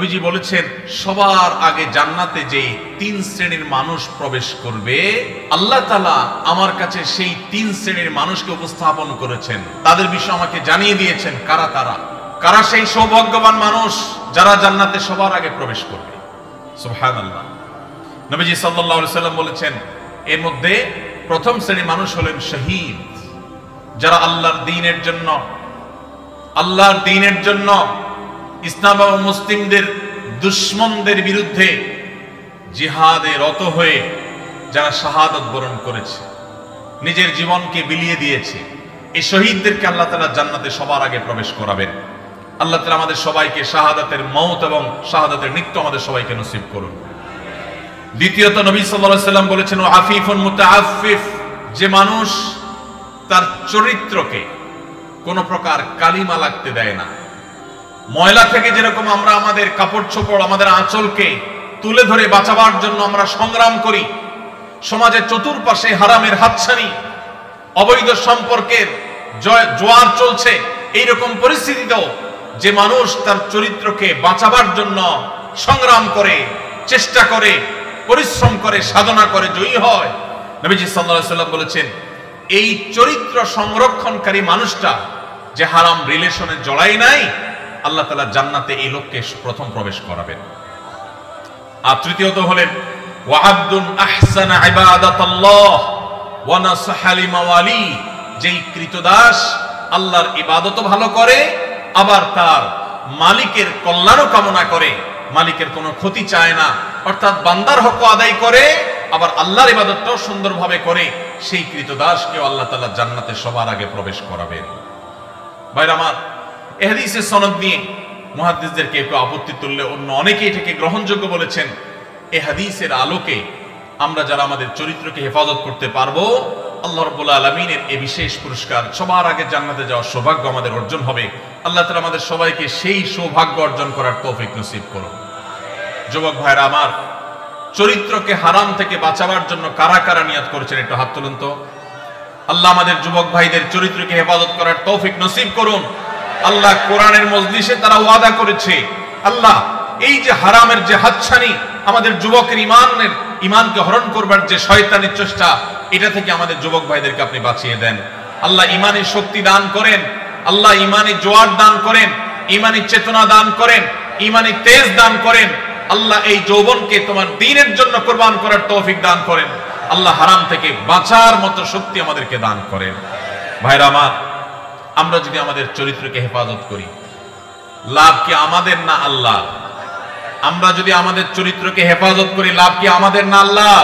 নবীজি বলেছেন সবার আগে জান্নাতে যে তিন শ্রেণীর মানুষ প্রবেশ করবে আল্লাহ তাআলা আমার কাছে সেই তিন শ্রেণীর মানুষকে উপস্থাপন করেছেন, তাদের বিষয় আমাকে জানিয়ে দিয়েছেন কারা সেই সৌভাগ্যবান মানুষ যারা জান্নাতে সবার আগে প্রবেশ করবে। সুবহানাল্লাহ। নবীজি সাল্লাল্লাহু আলাইহি সাল্লাম বলেছেন এর মধ্যে প্রথম শ্রেণীর মানুষ হলেন শহীদ, যারা আল্লাহর দ্বীনের জন্য ইসলাম ও মুসলিমদের দুশমনদের বিরুদ্ধে জিহাদে রত হয়ে যারা শাহাদাত বরণ করেছে, নিজের জীবনকে বিলিয়ে দিয়েছে, এই শহীদদেরকে আল্লাহ তাআলা জান্নাতে সবার আগে প্রবেশ করাবেন। আল্লাহ তাআলা আমাদের সবাইকে শাহাদাতের মওত এবং শাহাদাতের মৃত্যু আমাদের সবাইকে নসিব করুন। দ্বিতীয়ত নবী সাল্লাল্লাহু আলাইহি সাল্লাম বলেছেন আফিফুন মুতাআফফিফ, যে মানুষ তার চরিত্রকে কোনো প্রকার কালিমা লাগতে দেয় না। ময়লা থেকে যেরকম আমরা আমাদের কাপড় চোপড় আমাদের আঁচলকে তুলে ধরে বাঁচাবার জন্য আমরা সংগ্রাম করি, সমাজের চতুর্পাশে হারামের হাতছানি অবৈধ সম্পর্কের জোয়ার চলছে, এইরকম পরিস্থিতিতেও যে মানুষ তার চরিত্রকে বাঁচাবার জন্য সংগ্রাম করে, চেষ্টা করে, পরিশ্রম করে, সাধনা করে, জয়ী হয়, নবীজি সাল্লাল্লাহু আলাইহি সাল্লাম বলেছেন এই চরিত্র সংরক্ষণকারী মানুষটা যে হারাম রিলেশনে জড়ায় নাই, আল্লাহ তাআলা জান্নাতে এই লোককে প্রথম প্রবেশ করাবেন। আর তৃতীয়ত হলেন ওয়াহাদুন আহসানা ইবাদাতাল্লাহ ওয়া নাসাহা লিমাওয়ালি, যেই কৃতদাস আল্লাহর ইবাদতও ভালো করে আবার তার মালিকের কল্যাণও কামনা করে, মালিকের কোনো ক্ষতি চায় না, অর্থাৎ বান্দার হক আদায় করে আবার আল্লাহর ইবাদতটাও সুন্দরভাবে করে, সেই কৃতদাসকেও আল্লাহ তাআলা জান্নাতে সবার আগে প্রবেশ করাবেন। ভাইরা আমার, এই হাদিসের সনদ নিয়ে মুহাদ্দিসদের কেউ আপত্তি তুললে অন্য অনেকেই এটাকে গ্রহণযোগ্য বলেছেন। এই হাদিসের আলোকে আমরা যারা আমাদের চরিত্রকে হেফাজত করতে পারবো, আল্লাহ রাব্বুল আলামিনের এই বিশেষ পুরস্কার সবার আগে জান্নাতে যাওয়ার সৌভাগ্য আমাদের অর্জন হবে। আল্লাহ তাআলা আমাদের সবাইকে সেই সৌভাগ্য অর্জন করার তৌফিক নসিব করুন। যুবক ভাইরা আমার, চরিত্রকে হারাম থেকে বাঁচাবার জন্য কারা কারা নিয়ত করেছেন একটু হাত তুলুন তো। আল্লাহ আমাদের যুবক ভাইদের চরিত্রকে হেফাজত করার তৌফিক নসিব করুন। আল্লাহ কোরআনের মজলিসে তারা ওয়াদা করেছে, আল্লাহ এই যে হারামের যে হাতছানি, আমাদের যুবকের ইমানকে হরণ করবার যে শয়তানি চেষ্টা, এটা থেকে আমাদের যুবক ভাইদেরকে আপনি বাঁচিয়ে দেন। আল্লাহ ইমানি শক্তি দান করেন, আল্লাহ ইমানি জোয়ার দান করেন, ইমানি চেতনা দান করেন, ইমানি তেজ দান করেন। আল্লাহ এই যৌবনকে তোমার দ্বীনের জন্য কোরবান করার তৌফিক দান করেন। আল্লাহ হারাম থেকে বাঁচার মতো শক্তি আমাদেরকে দান করেন। ভাইরা আমার, আমরা যদি আমাদের চরিত্রকে হেফাজত করি, লাভ কি আমাদের না আল্লাহ? আমরা যদি আমাদের চরিত্রকে হেফাজত করি, লাভ কি আমাদের না আল্লাহ?